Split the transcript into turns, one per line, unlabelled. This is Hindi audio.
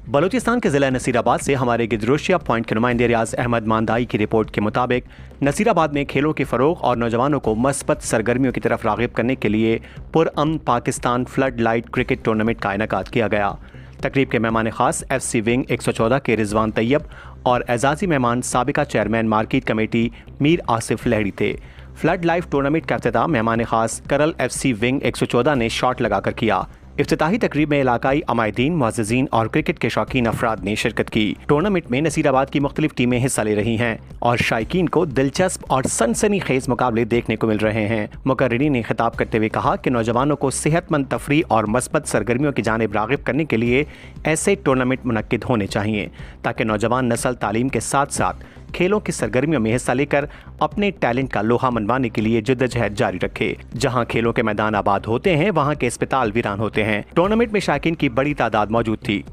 बलूचिस्तान के जिला नसीराबाद से हमारे गिदरोशिया पॉइंट के नुमाइंदे रियाज अहमद मानदाई की रिपोर्ट के मुताबिक नसीराबाद में खेलों के फ़रोग और नौजवानों को मस्बत सरगर्मियों की तरफ राग़िब करने के लिए पुरअमन Pakistan flood light cricket tournament का इनेकाद किया गया। तकरीब के मेहमान खास FC विंग 114 के रिजवान तैयब और एजाज़ी मेहमान साबिका chairman market committee Mir Asif Lahri थे। फ्लड लाइफ टूर्नामेंट का इफ्तिताह मेहमान खास करल FC विंग 114 ने शॉट लगाकर किया। इफ्तिताही तकरीब में इलाकाई अमायदीन, मुअज़्ज़िज़ीन और क्रिकेट के शौकीन अफराद ने शिरकत की। टूर्नामेंट में नसीराबाद की मुख्तलिफ टीमें हिस्सा ले रही हैं और शायकीन को दिलचस्प और सनसनीखेज मुकाबले देखने को मिल रहे हैं। मुकर्रिरीन ने खिताब करते हुए कहा कि नौजवानों को सेहतमंद तफरी और मस्बत सरगर्मियों की जानिब राग़िब करने के लिए ऐसे टूर्नामेंट मुनक्किद होने चाहिए ताकि नौजवान नस्ल तालीम के साथ साथ खेलों की सरगर्मियों में हिस्सा लेकर अपने टैलेंट का लोहा मनवाने के लिए जद्दोजहद जारी रखे। जहां खेलों के मैदान आबाद होते हैं वहां के अस्पताल वीरान होते हैं। टूर्नामेंट में शायकीन की बड़ी तादाद मौजूद थी।